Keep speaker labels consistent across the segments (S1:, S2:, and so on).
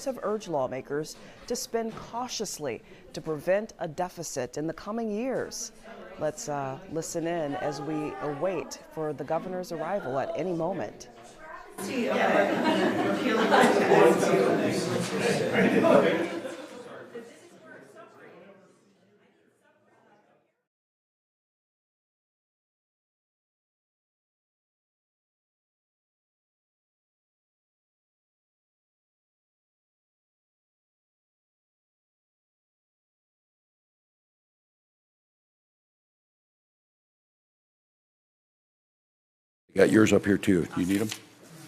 S1: have urged lawmakers to spend cautiously to prevent a deficit in the coming years. Let's listen in as we await for the governor's arrival at any moment.
S2: You got yours up here too. You need them?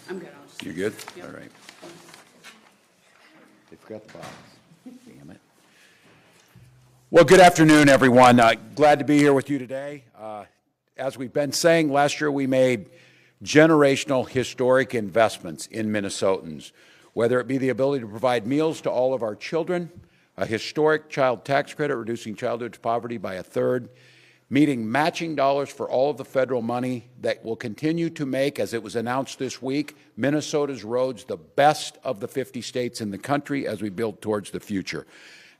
S3: I'm good.
S2: You good?
S3: Yep.
S2: All right. They forgot the box. Damn it. Well, good afternoon, everyone. Glad to be here with you today. As we've been saying, last year we made generational historic investments in Minnesotans, whether it be the ability to provide meals to all of our children, a historic child tax credit reducing childhood poverty by 1/3, meeting matching dollars for all of the federal money that will continue to make, as it was announced this week, Minnesota's roads the best of the 50 states in the country as we build towards the future.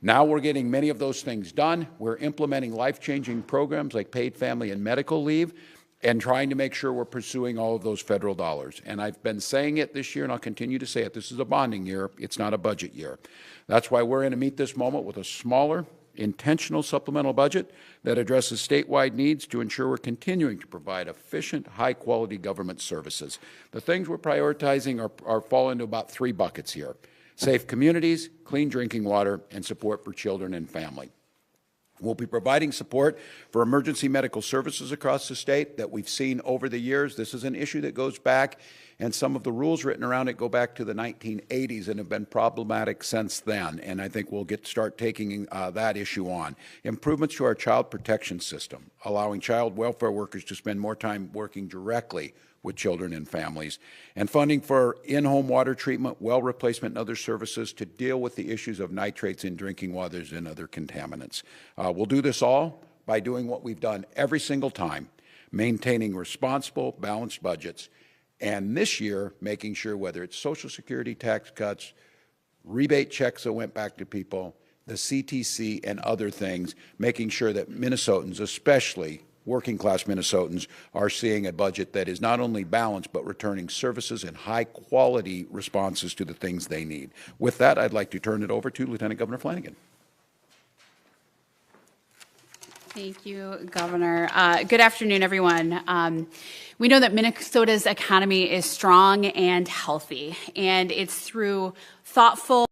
S2: Now we're getting many of those things done. We're implementing life-changing programs like paid family and medical leave and trying to make sure we're pursuing all of those federal dollars. And I've been saying it this year, and I'll continue to say it. This is a bonding year. It's not a budget year. That's why we're going to meet this moment with a smaller, intentional supplemental budget that addresses statewide needs to ensure we're continuing to provide efficient, high-quality government services. The things we're prioritizing fall into about 3 buckets here: safe communities, clean drinking water, and support for children and family. We'll be providing support for emergency medical services across the state that we've seen over the years. This is an issue that goes back, and some of the rules written around it go back to the 1980s and have been problematic since then. And I think we'll start taking that issue on. Improvements to our child protection system, allowing child welfare workers to spend more time working directly with children and families, and funding for in-home water treatment, well replacement, and other services to deal with the issues of nitrates in drinking waters and other contaminants. We'll do this all by doing what we've done every single time, maintaining responsible, balanced budgets, and this year making sure, whether it's Social Security tax cuts, rebate checks that went back to people, the CTC, and other things, making sure that Minnesotans, especially working-class Minnesotans, are seeing a budget that is not only balanced, but returning services and high-quality responses to the things they need. With that, I'd like to turn it over to Lieutenant Governor Flanagan.
S3: Thank you, Governor. Good afternoon, everyone. We know that Minnesota's economy is strong and healthy, and it's through thoughtful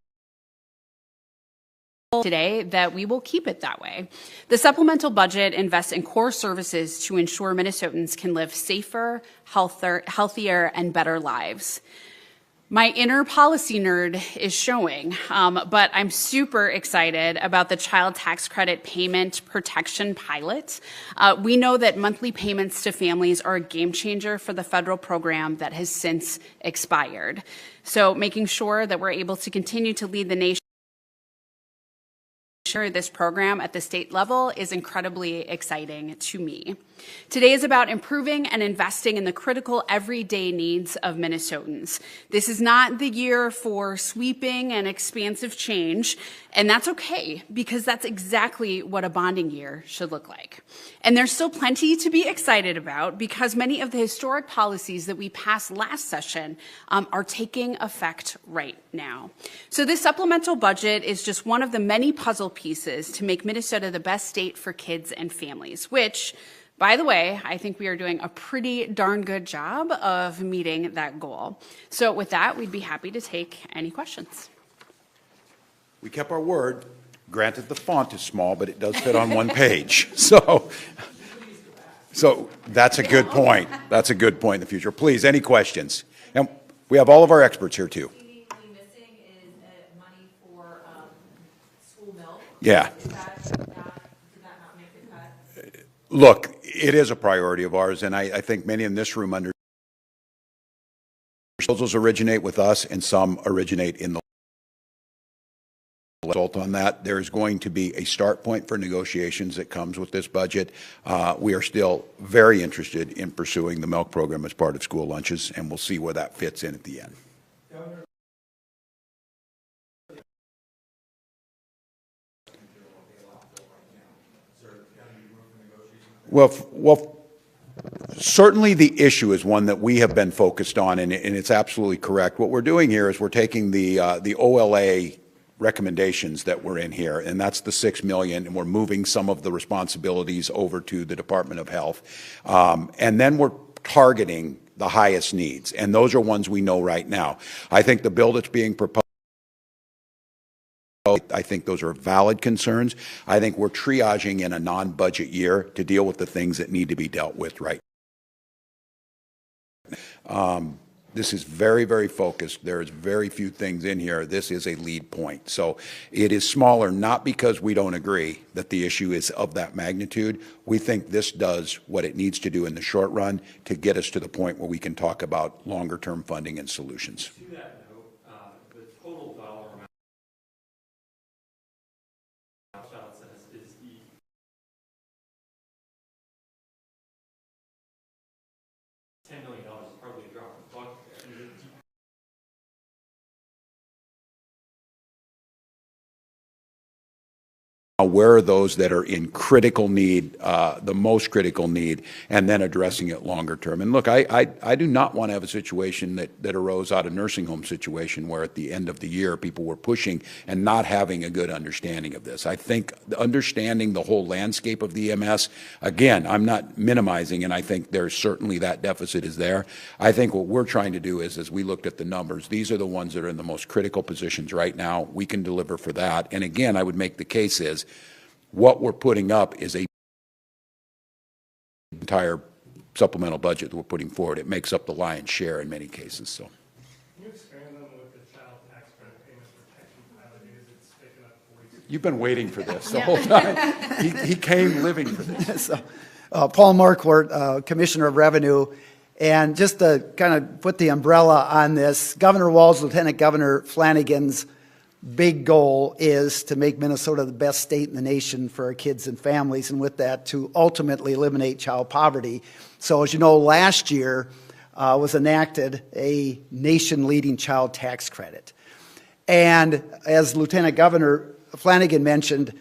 S3: today that we will keep it that way. The supplemental budget invests in core services to ensure Minnesotans can live safer, healthier, and better lives. My inner policy nerd is showing, but I'm super excited about the child tax credit payment protection pilot. We know that monthly payments to families are a game changer for the federal program that has since expired. So making sure that we're able to continue to lead the nation this program at the state level is incredibly exciting to me. Today is about improving and investing in the critical everyday needs of Minnesotans. This is not the year for sweeping and expansive change, and that's okay, because that's exactly what a bonding year should look like. And there's still plenty to be excited about, because many of the historic policies that we passed last session are taking effect right now. So this supplemental budget is just one of the many puzzle pieces to make Minnesota the best state for kids and families, which, by the way, I think we are doing a pretty darn good job of meeting that goal. So with that, we'd be happy to take any questions.
S2: We kept our word. Granted, the font is small, but it does fit on one page. So that's a good point. That's a good point in the future. Please, any questions? And we have all of our experts here, too.
S4: Missing is money for school milk.
S2: Yeah.
S4: Did that not make the cut?
S2: Look, it is a priority of ours, and I think many in this room understand. Proposals originate with us, and some originate in the result on that. There is going to be a start point for negotiations that comes with this budget. We are still very interested in pursuing the milk program as part of school lunches, and we'll see where that fits in at the end. Well, certainly the issue is one that we have been focused on, and it's absolutely correct. What we're doing here is we're taking the OLA recommendations that were in here, and that's the $6 million, and we're moving some of the responsibilities over to the Department of Health. And then we're targeting the highest needs, and those are ones we know right now. I think the bill that's being proposed, I think those are valid concerns. I think we're triaging in a non-budget year to deal with the things that need to be dealt with right now. This is very, very focused. There's very few things in here. This is a lead point. So it is smaller, not because we don't agree that the issue is of that magnitude. We think this does what it needs to do in the short run to get us to the point where we can talk about longer-term funding and solutions.
S5: To that note, the total dollar amount is $10 million is hardly a drop in the bucket.
S2: Where are those that are in critical need, the most critical need, and then addressing it longer term. And look, I do not want to have a situation that arose out of nursing home situation where at the end of the year people were pushing and not having a good understanding of this. I think understanding the whole landscape of the EMS, again, I'm not minimizing, and I think there's certainly that deficit is there. I think what we're trying to do is, as we looked at the numbers, these are the ones that are in the most critical positions right now. We can deliver for that. And again, I would make the case is, what we're putting up is a entire supplemental budget that we're putting forward. It makes up the lion's share in many cases. So,
S5: can you expand on what the child tax credit payment protection pilot is? It's taken up 40.
S2: You've been waiting for this the whole time. He came living for this.
S6: So, Paul Marquardt, Commissioner of Revenue, and just to kind of put the umbrella on this, Governor Walz, Lieutenant Governor Flanagan's big goal is to make Minnesota the best state in the nation for our kids and families, and with that, to ultimately eliminate child poverty. So as you know, last year was enacted a nation-leading child tax credit. And as Lieutenant Governor Flanagan mentioned,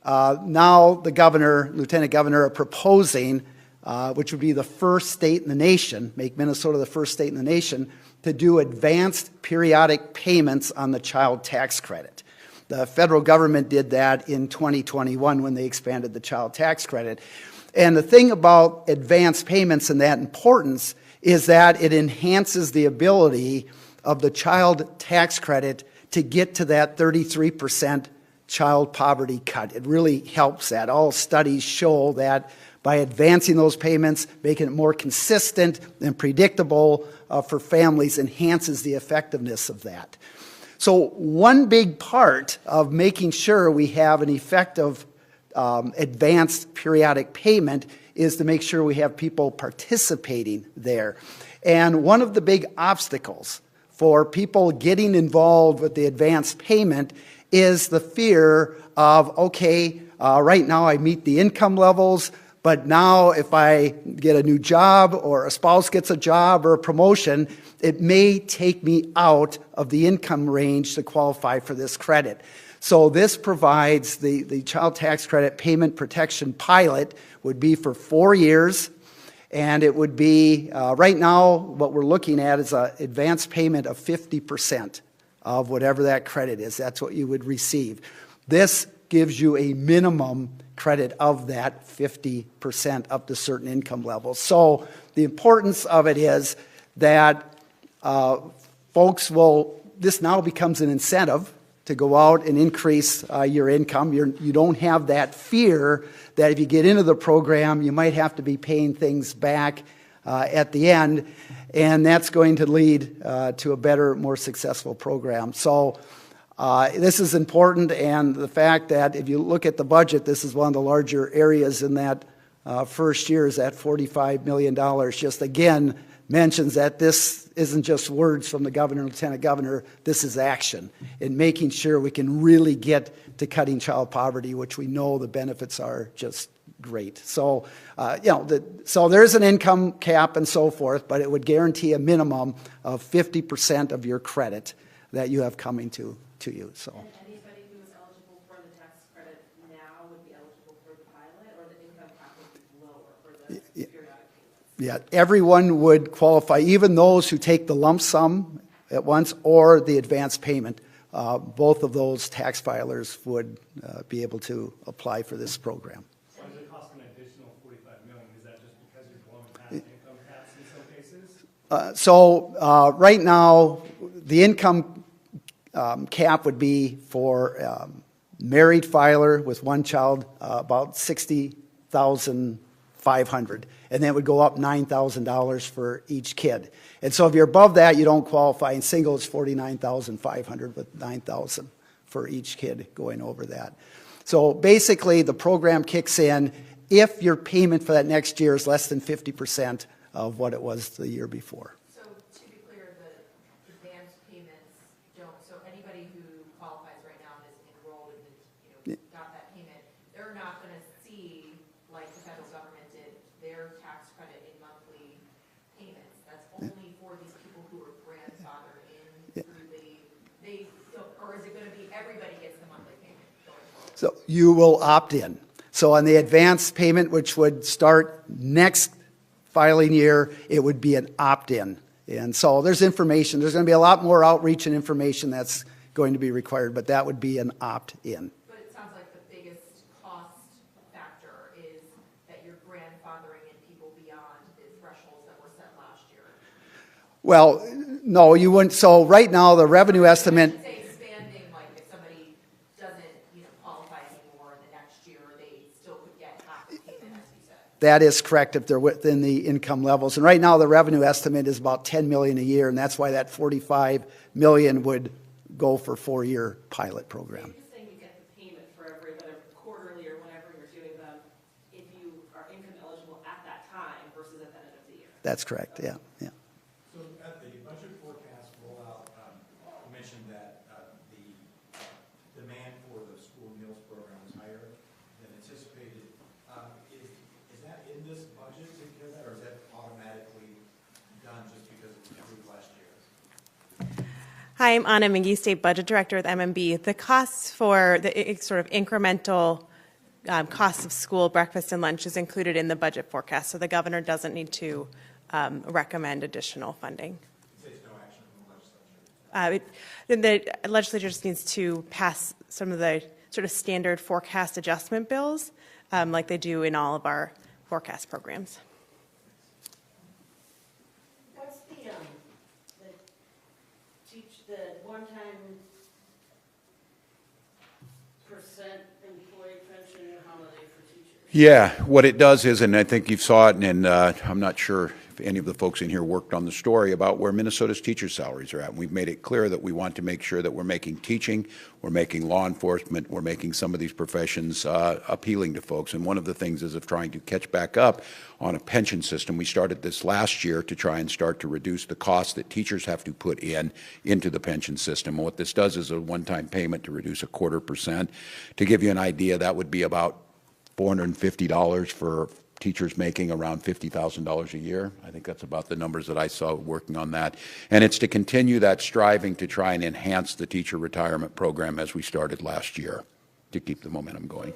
S6: now the governor, Lieutenant Governor, are proposing, which would be the first state in the nation, make Minnesota the first state in the nation, to do advanced periodic payments on the child tax credit. The federal government did that in 2021 when they expanded the child tax credit. And the thing about advanced payments and that importance is that it enhances the ability of the child tax credit to get to that 33% child poverty cut. It really helps that. All studies show that by advancing those payments, making it more consistent and predictable for families enhances the effectiveness of that. So one big part of making sure we have an effective advanced periodic payment is to make sure we have people participating there. And one of the big obstacles for people getting involved with the advanced payment is the fear of, okay, right now I meet the income levels, but now if I get a new job or a spouse gets a job or a promotion, it may take me out of the income range to qualify for this credit. So this provides the child tax credit payment protection pilot would be for 4 years. And it would be, right now, what we're looking at is an advance payment of 50% of whatever that credit is. That's what you would receive. This gives you a minimum credit of that 50% up to certain income levels. So the importance of it is that folks will, this now becomes an incentive to go out and increase your income. You don't have that fear that if you get into the program, you might have to be paying things back at the end, and that's going to lead to a better, more successful program. So this is important, and the fact that if you look at the budget, this is one of the larger areas in that first year is at $45 million. Just again, mentions that this isn't just words from the governor and lieutenant governor, this is action in making sure we can really get to cutting child poverty, which we know the benefits are just great. So, so there's an income cap and so forth, but it would guarantee a minimum of 50% of your credit that you have coming to you. So.
S4: And anybody who is eligible for the tax credit now would be eligible for the pilot, or the income cap would be lower?
S6: Yeah, everyone would qualify, even those who take the lump sum at once or the advance payment. Both of those tax filers would be able to apply for this program.
S5: Why does it cost an additional $45 million? Is that just because you're blowing past income caps in some cases?
S6: So right now, the income cap would be for married filer with one child about $60,500, and then it would go up $9,000 for each kid. And so if you're above that, you don't qualify. And single is $49,500 with $9,000 for each kid going over that. So basically, the program kicks in if your payment for that next year is less than 50% of what it was the year before.
S4: So to be clear, the advance payments don't, so anybody who qualifies right now and is enrolled and got that payment, they're not going to see, like the federal government did, their tax credit in monthly payments. That's only for these people who are grandfathered in through or is it going to be everybody gets the monthly payment going forward?
S6: So you will opt in. So on the advance payment, which would start next filing year, it would be an opt-in. And so there's information. There's going to be a lot more outreach and information that's going to be required, but that would be an opt-in.
S4: But it sounds like the biggest cost factor is that you're grandfathering in people beyond the thresholds that were set last year.
S6: Well, no, you wouldn't. So right now, the revenue estimate.
S4: Say expanding, like if somebody doesn't, qualify anymore in the next year, they still could get half the payment, as you said.
S6: That is correct if they're within the income levels. And right now, the revenue estimate is about $10 million a year, and that's why that $45 million would go for a 4-year pilot program.
S7: You're saying you get the payment for whether quarterly or whenever you're doing them, if you are income eligible at that time versus at the end of the year.
S6: That's correct, yeah.
S2: So at the budget forecast rollout, you mentioned that the demand for the school meals program is higher than anticipated. Is that in this budget together, or is that automatically done just because it was approved last year?
S8: Hi, I'm Anna Mingy, State Budget Director with MMB. The costs for the sort of incremental costs of school breakfast and lunch is included in the budget forecast, so the governor doesn't need to recommend additional funding.
S2: It takes no action from the legislature.
S8: The legislature just needs to pass some of the sort of standard forecast adjustment bills like they do in all of our forecast programs.
S7: What's the one-time percent employee pension holiday for teachers?
S2: Yeah, what it does is, and I think you saw it, and I'm not sure if any of the folks in here worked on the story about where Minnesota's teacher salaries are at. And we've made it clear that we want to make sure that we're making teaching, we're making law enforcement, we're making some of these professions appealing to folks. And one of the things is of trying to catch back up on a pension system. We started this last year to try and start to reduce the cost that teachers have to put into the pension system. And what this does is a one-time payment to reduce 0.25%. To give you an idea, that would be about $450 for teachers making around $50,000 a year. I think that's about the numbers that I saw working on that. And it's to continue that striving to try and enhance the teacher retirement program as we started last year to keep the momentum going.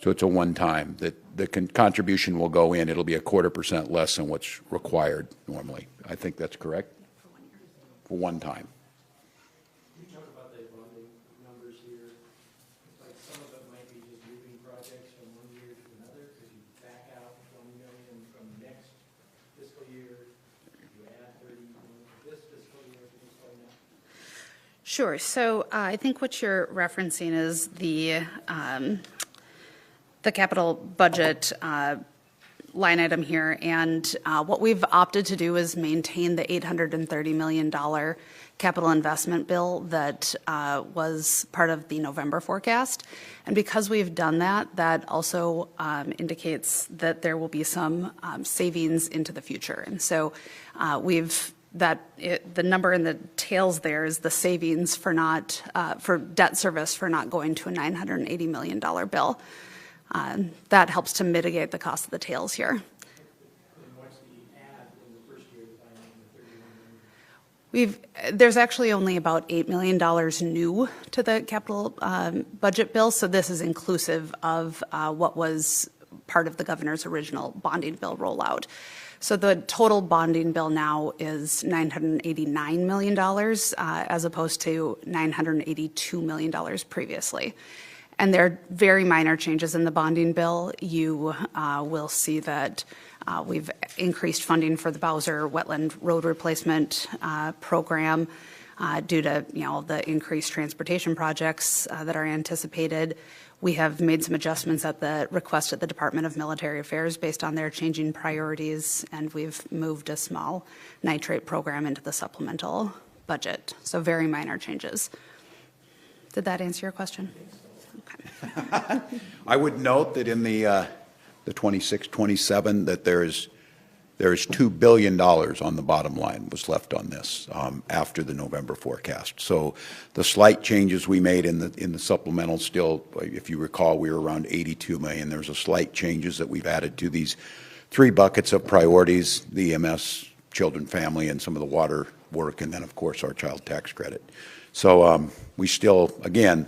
S2: So it's a one-time. The contribution will go in. It'll be 0.25% less than what's required normally. I think that's correct? For one time.
S9: Can you talk about the bonding numbers here? It's like some of it might be just moving projects from one year to another because you back out $20 million from next fiscal year, you add $30 million for this fiscal year. Can you explain that?
S3: Sure. So I think what you're referencing is the capital budget line item here, and what we've opted to do is maintain the $830 million capital investment bill that was part of the November forecast. And because we've done that, that also indicates that there will be some savings into the future. And so the number in the tails there is the savings for debt service for not going to a $980 million bill. That helps to mitigate the cost of the tails here.
S9: And what's the add in the first year to find the $31 million?
S3: There's actually only about $8 million new to the capital budget bill, so this is inclusive of what was part of the governor's original bonding bill rollout. So the total bonding bill now is $989 million as opposed to $982 million previously. And there are very minor changes in the bonding bill. You will see that we've increased funding for the Bowser Wetland Road Replacement Program due to the increased transportation projects that are anticipated. We have made some adjustments at the request of the Department of Military Affairs based on their changing priorities, and we've moved a small nitrate program into the supplemental budget. So very minor changes. Did that answer your question? Okay.
S2: I would note that in the 26-27 that there is $2 billion on the bottom line was left on this after the November forecast. So the slight changes we made in the supplemental still, if you recall, we were around 82 million. There's a slight changes that we've added to these 3 buckets of priorities: the EMS, children, family, and some of the water work, and then of course our child tax credit. So we still, again,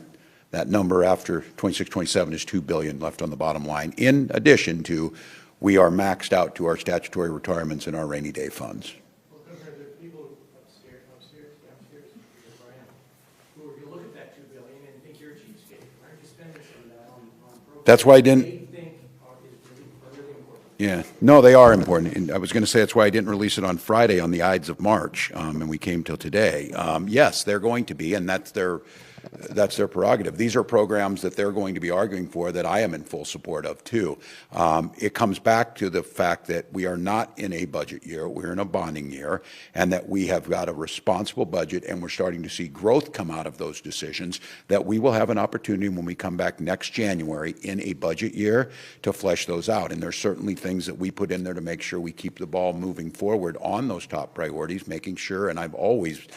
S2: that number after 26-27 is $2 billion left on the bottom line. In addition to, we are maxed out to our statutory retirements and our rainy day funds.
S9: Well, Governor, there are people upstairs, Brian, who are going to look at that $2 billion and think you're a cheapskate. Why aren't you spending some of that on programs?
S2: That's why I didn't.
S9: They think are really important.
S2: Yeah, no, they are important. And I was going to say that's why I didn't release it on Friday on the Ides of March, and we came till today. Yes, they're going to be, and that's their prerogative. These are programs that they're going to be arguing for that I am in full support of too. It comes back to the fact that we are not in a budget year, we're in a bonding year, and that we have got a responsible budget, and we're starting to see growth come out of those decisions, that we will have an opportunity when we come back next January in a budget year to flesh those out. And there's certainly things that we put in there to make sure we keep the ball moving forward on those top priorities, making sure, and I've always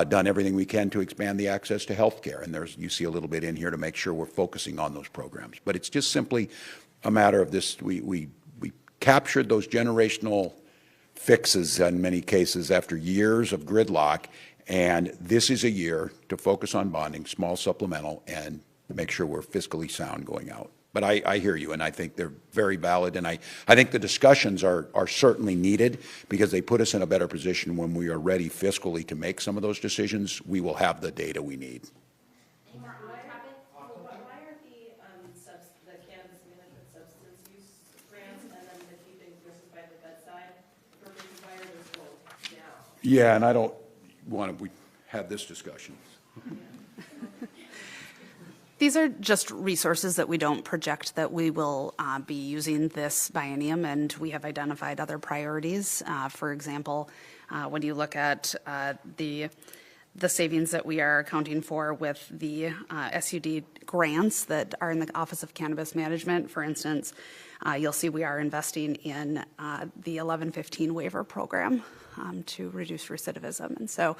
S2: done everything we can to expand the access to health care. And you see a little bit in here to make sure we're focusing on those programs. But it's just simply a matter of this, we captured those generational fixes in many cases after years of gridlock, and this is a year to focus on bonding, small supplemental, and make sure we're fiscally sound going out. But I hear you, and I think they're very valid, and I think the discussions are certainly needed because they put us in a better position when we are ready fiscally to make some of those decisions. We will have the data we need.
S7: Why are the cannabis management substance use grants and then the keeping versus by the bedside programs, why are those going down?
S2: Yeah, and I don't want to, we had this discussion.
S3: These are just resources that we don't project that we will be using this biennium, and we have identified other priorities. For example, when you look at the savings that we are accounting for with the SUD grants that are in the Office of Cannabis Management, for instance, you'll see we are investing in the 1115 waiver program to reduce recidivism. And so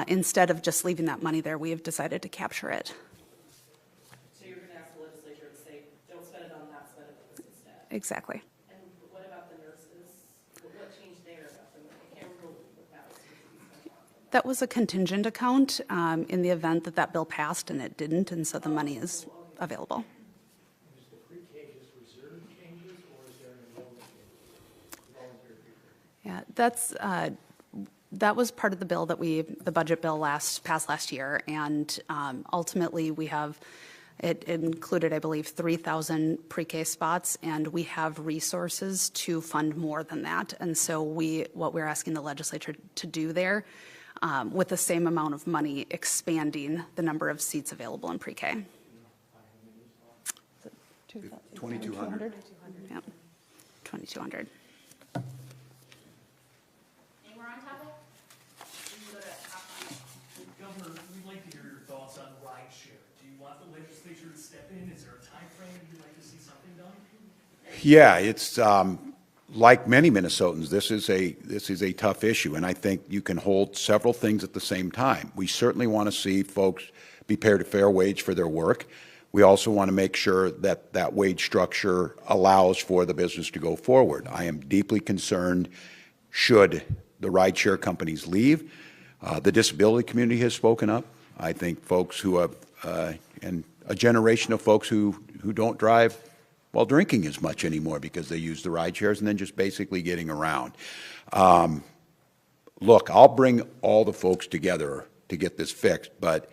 S3: instead of just leaving that money there, we have decided to capture it.
S7: So you're going to ask the legislature to say, don't spend it on that, spend it on this instead.
S3: Exactly.
S7: And what about the nurses? What changed there about them? I can't remember what that was.
S3: That was a contingent account in the event that that bill passed, and it didn't, and so the money is available.
S9: Is the pre-K just reserve changes, or is there an enrollment change? Voluntary pre-K?
S3: Yeah, that was part of the bill that the budget bill passed last year, and ultimately we have, it included, I believe, 3,000 pre-K spots, and we have resources to fund more than that. And so what we're asking the legislature to do there, with the same amount of money, expanding the number of seats available in pre-K.
S2: 2,200.
S3: Yeah, 2,200.
S4: Any more on topic? We can go to
S5: Governor, we'd like to hear your thoughts on rideshare. Do you want the legislature to step in? Is there a time frame you'd like to see something done?
S2: Yeah, it's like many Minnesotans, this is a tough issue, and I think you can hold several things at the same time. We certainly want to see folks be paid a fair wage for their work. We also want to make sure that that wage structure allows for the business to go forward. I am deeply concerned should the rideshare companies leave. The disability community has spoken up. I think folks who have, and a generation of folks who don't drive while drinking as much anymore because they use the ride shares and then just basically getting around. Look, I'll bring all the folks together to get this fixed, but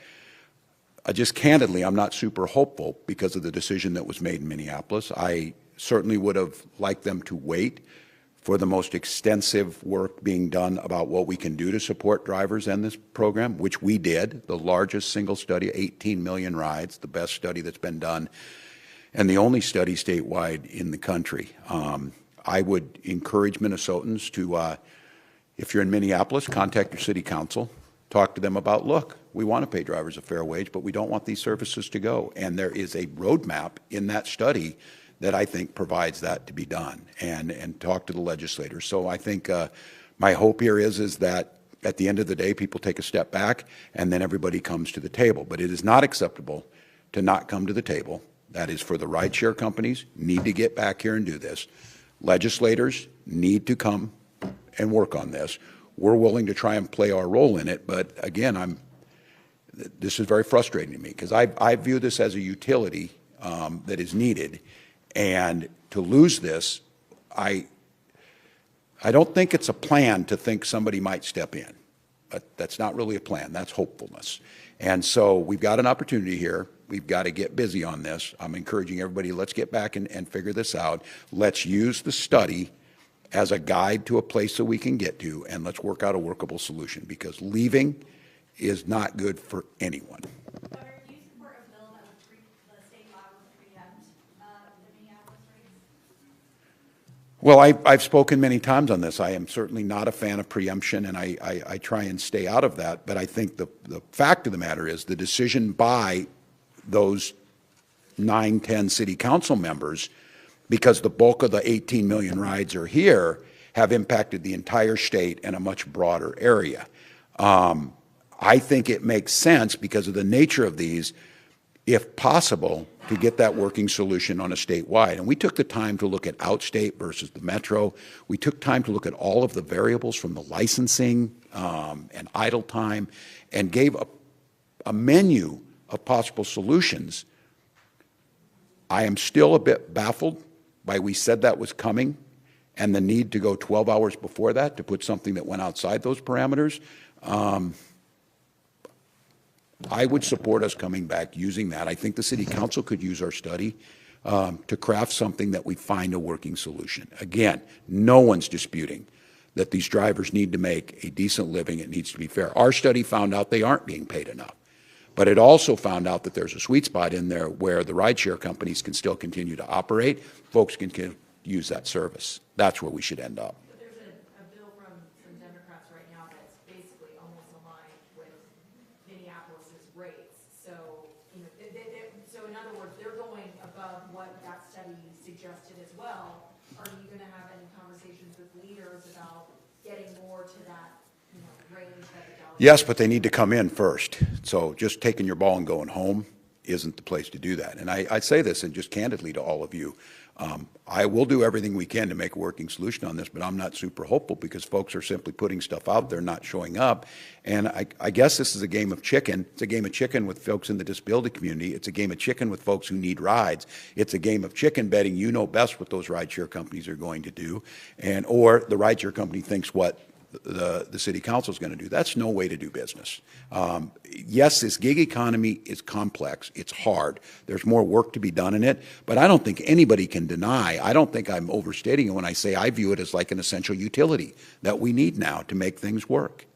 S2: just candidly, I'm not super hopeful because of the decision that was made in Minneapolis. I certainly would have liked them to wait for the most extensive work being done about what we can do to support drivers in this program, which we did, the largest single study, 18 million rides, the best study that's been done, and the only study statewide in the country. I would encourage Minnesotans to, if you're in Minneapolis, contact your city council, talk to them about, look, we want to pay drivers a fair wage, but we don't want these services to go. And there is a roadmap in that study that I think provides that to be done, and talk to the legislators. So I think my hope here is that at the end of the day, people take a step back and then everybody comes to the table. But it is not acceptable to not come to the table. That is for the rideshare companies, need to get back here and do this. Legislators need to come and work on this. We're willing to try and play our role in it, but again, this is very frustrating to me because I view this as a utility that is needed. And to lose this, I don't think it's a plan to think somebody might step in. But that's not really a plan. That's hopefulness. And so we've got an opportunity here. We've got to get busy on this. I'm encouraging everybody, let's get back and figure this out. Let's use the study as a guide to a place that we can get to, and let's work out a workable solution, because leaving is not good for anyone.
S4: Governor, do you support a bill that would the state law would preempt the Minneapolis race?
S2: Well, I've spoken many times on this. I am certainly not a fan of preemption, and I try and stay out of that. But I think the fact of the matter is the decision by those 9, 10 city council members, because the bulk of the 18 million rides are here, have impacted the entire state and a much broader area. I think it makes sense because of the nature of these, if possible, to get that working solution on a statewide. And we took the time to look at outstate versus the metro. We took time to look at all of the variables from the licensing and idle time, and gave a menu of possible solutions. I am still a bit baffled by we said that was coming and the need to go 12 hours before that to put something that went outside those parameters. I would support us coming back using that. I think the city council could use our study to craft something that we find a working solution. Again, no one's disputing that these drivers need to make a decent living. It needs to be fair. Our study found out they aren't being paid enough. But it also found out that there's a sweet spot in there where the rideshare companies can still continue to operate. Folks can use that service. That's where we should end up.
S4: But there's a bill from some Democrats right now that's basically almost aligned with Minneapolis's rates. So, you know, so in other words, they're going above what that study suggested as well. Are you going to have any conversations with leaders about getting more to that, you know, range that the delegate?
S2: Yes, but they need to come in first. So just taking your ball and going home isn't the place to do that. And I say this, and just candidly to all of you, I will do everything we can to make a working solution on this, but I'm not super hopeful because folks are simply putting stuff out there, not showing up. And I guess this is a game of chicken. It's a game of chicken with folks in the disability community. It's a game of chicken with folks who need rides. It's a game of chicken betting you know best what those rideshare companies are going to do, or the rideshare company thinks what the city council is going to do. That's no way to do business. Yes, this gig economy is complex. It's hard. There's more work to be done in it, but I don't think anybody can deny. I don't think I'm overstating it when I say I view it as like an essential utility that we need now to make things work.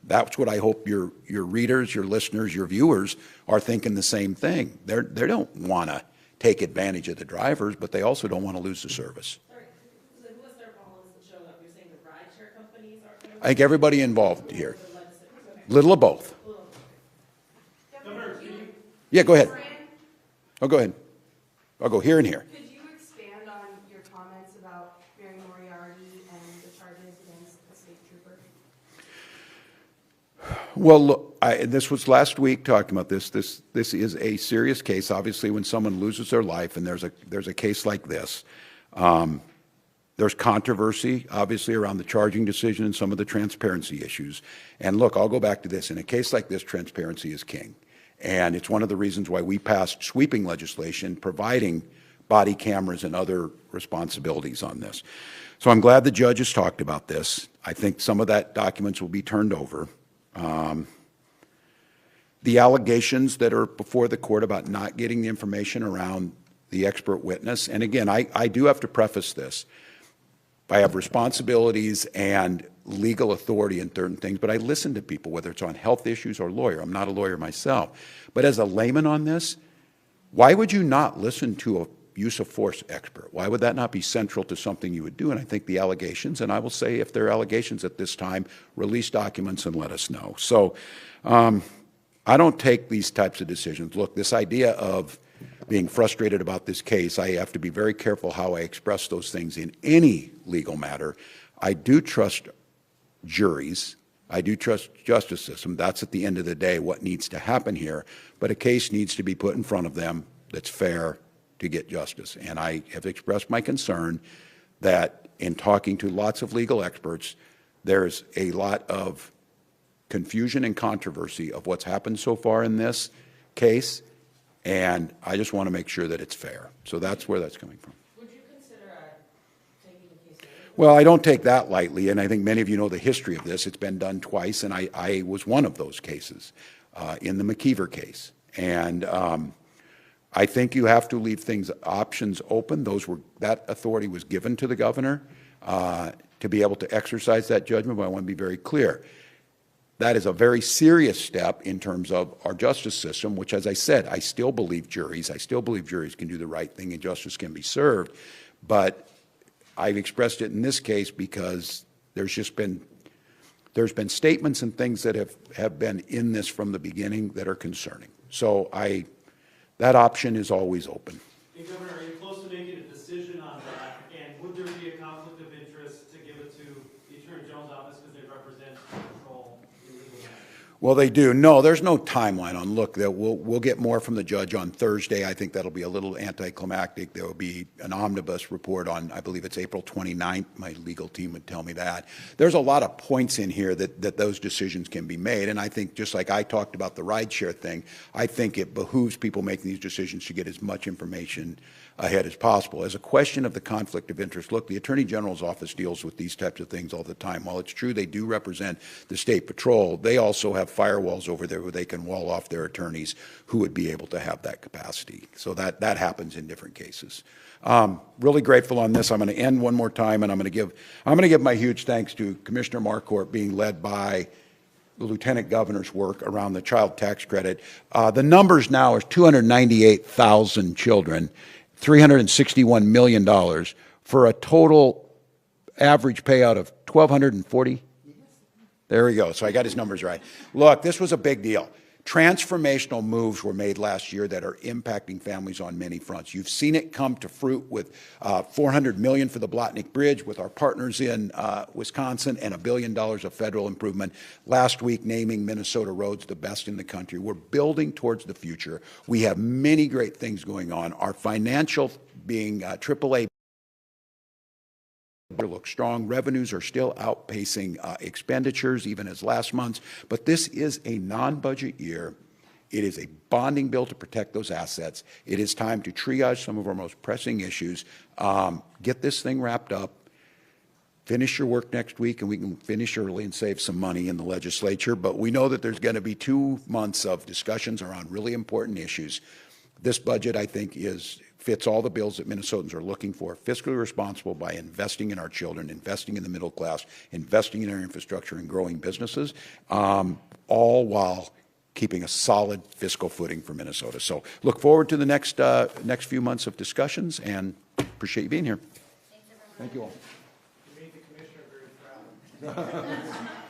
S2: That's what I hope your readers, your listeners, your viewers are thinking the same thing. They don't want to take advantage of the drivers, but they also don't want to lose the service. I think everybody involved here. Little of both. Yeah, go ahead. Oh, go ahead. I'll go here and here.
S7: Could you expand on your comments about Mary Moriarty and the charges against the state trooper?
S2: Well, look, this was last week talking about this. This is a serious case. Obviously, when someone loses their life, and there's a case like this, there's controversy, obviously, around the charging decision and some of the transparency issues. And look, I'll go back to this. In a case like this, transparency is king. And it's one of the reasons why we passed sweeping legislation providing body cameras and other responsibilities on this. So I'm glad the judge has talked about this. I think some of that documents will be turned over. The allegations that are before the court about not getting the information around the expert witness, and again, I do have to preface this. I have responsibilities and legal authority in certain things, but I listen to people, whether it's on health issues or lawyer. I'm not a lawyer myself. But as a layman on this, why would you not listen to a use of force expert? Why would that not be central to something you would do? And I think the allegations, and I will say if there are allegations at this time, release documents and let us know. So I don't take these types of decisions. Look, this idea of being frustrated about this case, I have to be very careful how I express those things in any legal matter. I do trust juries. I do trust justice system. That's at the end of the day what needs to happen here. But a case needs to be put in front of them that's fair to get justice. And I have expressed my concern that in talking to lots of legal experts, there's a lot of confusion and controversy of what's happened so far in this case, and I just want to make sure that it's fair. So that's where that's coming from.
S7: Would you consider taking the case?
S2: Well, I don't take that lightly, and I think many of you know the history of this. It's been done twice, and I was one of those cases in the McKeever case. And I think you have to leave options open. That authority was given to the governor to be able to exercise that judgment, but I want to be very clear. That is a very serious step in terms of our justice system, which, as I said, I still believe juries can do the right thing and justice can be served. But I've expressed it in this case because there's been statements and things that have been in this from the beginning that are concerning. So that option is always open.
S5: Hey, Governor, are you close to making a decision on that? And would there be a conflict of interest to give it to the Attorney General's office because they represent and control the legal matter?
S2: Well, they do. No, there's no timeline on. Look, we'll get more from the judge on Thursday. I think that'll be a little anticlimactic. There will be an omnibus report on, I believe it's April 29th. My legal team would tell me that. There's a lot of points in here that those decisions can be made. And I think just like I talked about the rideshare thing, I think it behooves people making these decisions to get as much information ahead as possible. As a question of the conflict of interest, look, the Attorney General's office deals with these types of things all the time. While it's true they do represent the State Patrol, they also have firewalls over there where they can wall off their attorneys who would be able to have that capacity. So that happens in different cases. Really grateful on this. I'm going to end one more time, and I'm going to give my huge thanks to Commissioner Marquardt, being led by the Lieutenant Governor's work around the child tax credit. The numbers now is 298,000 children, $361 million for a total average payout of $1,240. There we go. So I got his numbers right. Look, this was a big deal. Transformational moves were made last year that are impacting families on many fronts. You've seen it come to fruit with $400 million for the Blotnick Bridge with our partners in Wisconsin and $1 billion of federal improvement. Last week, naming Minnesota roads the best in the country. We're building towards the future. We have many great things going on. Our financial being AAA look strong. Revenues are still outpacing expenditures, even as last month's. But this is a non-budget year. It is a bonding bill to protect those assets. It is time to triage some of our most pressing issues, get this thing wrapped up, finish your work next week, and we can finish early and save some money in the legislature. But we know that there's going to be 2 months of discussions around really important issues. This budget, I think, fits all the bills that Minnesotans are looking for, fiscally responsible by investing in our children, investing in the middle class, investing in our infrastructure and growing businesses, all while keeping a solid fiscal footing for Minnesota. So look forward to the next few months of discussions, and appreciate you being here.
S4: Thanks, everyone.
S2: Thank you all.
S5: You made the commissioner very proud.